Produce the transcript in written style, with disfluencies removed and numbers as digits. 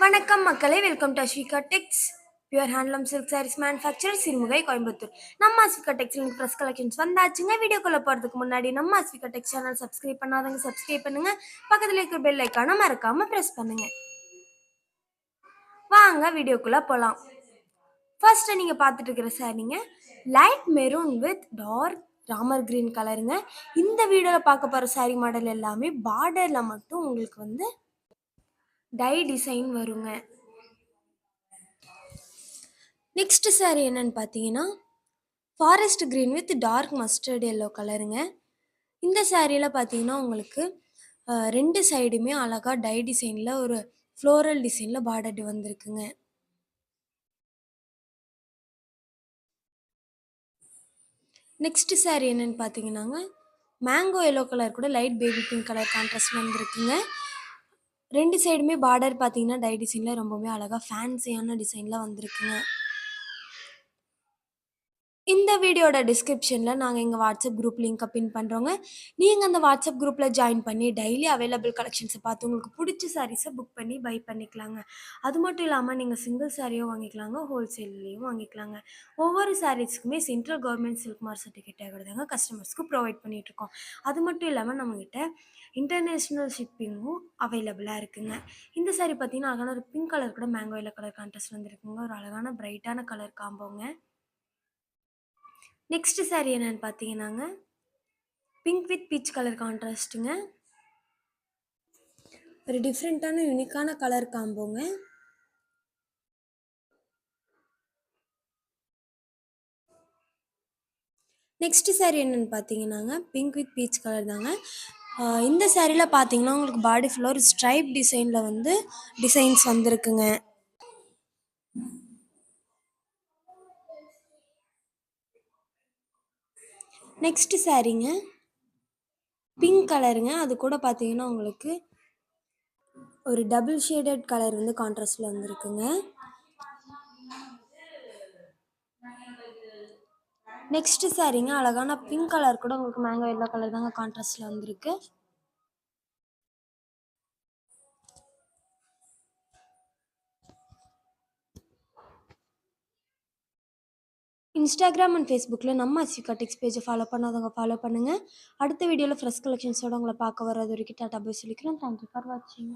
வணக்கம் மக்களே, welcome to Aswika Tex. Pure handloom silk sarees manufacture Sirumugai Coimbatore. நம்ம அஸ்விகா டெக்ஸில் இன்னைக்கு ப்ரெஸ் கலெக்ஷன்ஸ் வந்தாச்சுங்க. வீடியோக்குள்ளே போகிறதுக்கு முன்னாடி நம்ம அஸ்விகா டெக்ஸ் சேனல் சப்ஸ்கிரைப் பண்ணாதவங்க சப்ஸ்கிரைப் பண்ணுங்க. பக்கத்தில் இருக்கிற பெல் ஐக்கானை மறக்காம ப்ரெஸ் பண்ணுங்க. வாங்க வீடியோக்குள்ளே போகலாம். ஃபர்ஸ்ட் நீங்கள் பார்த்துட்டு இருக்கிற சாரீங்க light maroon with dark Ramar green கலருங்க. இந்த வீடியோவில் பார்க்க போகிற சாரீ மாடல் எல்லாமே பார்டரில் மட்டும் உங்களுக்கு வந்து டை டிசைன் வருங்க. நெக்ஸ்ட் சாரீ என்னன்னு பார்த்தீங்கன்னா forest green with dark mustard yellow கலருங்க. இந்த சாரியில் பார்த்தீங்கன்னா உங்களுக்கு ரெண்டு சைடுமே அழகாக டை டிசைனில் ஒரு ஃப்ளோரல் டிசைனில் பார்டர் வந்திருக்குங்க. நெக்ஸ்ட் சாரீ என்னன்னு பார்த்தீங்கன்னாங்க மேங்கோ எல்லோ கலர் கூட light baby pink colour contrast வந்துருக்குங்க. ரெண்டு சைடுமே பார்டர் பார்த்தீங்கன்னா டை டிசைனில் ரொம்பவே அழகாக ஃபேன்சியான டிசைனில் வந்திருக்குங்க. இந்த வீடியோட டிஸ்கிரிப்ஷனில் நாங்கள் எங்கள் வாட்ஸ்அப் குரூப் லிங்க்கை பின் பண்ணுறோங்க. நீங்கள் அந்த வாட்ஸ்அப் குரூப்பில் ஜாயின் பண்ணி டெய்லி அவைலபிள் கலெக்ஷன்ஸை பார்த்து உங்களுக்கு பிடிச்ச சாரீஸை புக் பண்ணி பை பண்ணிக்கலாங்க. அது மட்டும் இல்லாமல் நீங்கள் சிங்கிள் சாரியும் வாங்கிக்கலாங்க, ஹோல்சேல்லையும் வாங்கிக்கலாங்க. ஒவ்வொரு சாரீஸ்க்குமே central government silk mark certificate தாங்க கஸ்டமர்ஸ்க்கு ப்ரொவைட் பண்ணிகிட்ருக்கோம். அது மட்டும் இல்லாமல் நம்மக்கிட்ட இன்டர்நேஷ்னல் ஷிப்பிங்கும் அவைலபிளாக இருக்குங்க. இந்த சாரீ பார்த்தீங்கன்னா அழகான ஒரு பிங்க் கலர் கூட மேங்கோ எல்லோ கலர் கான்ட்ராஸ்ட் வந்துருக்குங்க. ஒரு அழகான பிரைட்டான கலர் காம்போங்க. நெக்ஸ்ட் சாரீ என்னன்னு பார்த்தீங்கன்னாங்க பிங்க் வித் பீச் கலர் கான்ட்ராஸ்ட்டுங்க. ஒரு டிஃப்ரெண்ட்டான யூனிக்கான கலர் காம்போங்க. நெக்ஸ்ட் சாரீ என்னன்னு பார்த்தீங்கன்னாங்க பிங்க் வித் பீச் கலர் தாங்க. இந்த சாரியில் பார்த்தீங்கன்னா உங்களுக்கு பாடி ஃபுல்லாக ஒரு ஸ்ட்ரைப் டிசைனில் வந்து டிசைன்ஸ் வந்திருக்குங்க. நெக்ஸ்ட் சாரீங்க பிங்க் கலருங்க. அது கூட பார்த்தீங்கன்னா உங்களுக்கு ஒரு டபுள் ஷேடட் கலர் வந்து கான்ட்ராஸ்டில் வந்துருக்குங்க. நெக்ஸ்ட் சாரீங்க அழகான பிங்க் கலர் கூட உங்களுக்கு மேங்கோ எல்லோ கலர் தாங்க கான்ட்ராஸ்டில் வந்திருக்கு. இன்ஸ்டாகிராம் அண்ட் ஃபேஸ்புக்கில் நம்ம அஸ்விகா டெக்ஸ் பேஜை ஃபாலோ பண்ணாதவங்க ஃபாலோ பண்ணுங்கள். அடுத்த வீடியோவில் ஃப்ரெஷ் கலெக்ஷன்ஸோடு உங்களை பார்க்க வர்றது வரைக்கும் டாடா பாய் சொல்லிக்கிறேன். தேங்க்யூ ஃபார் வாட்சிங்.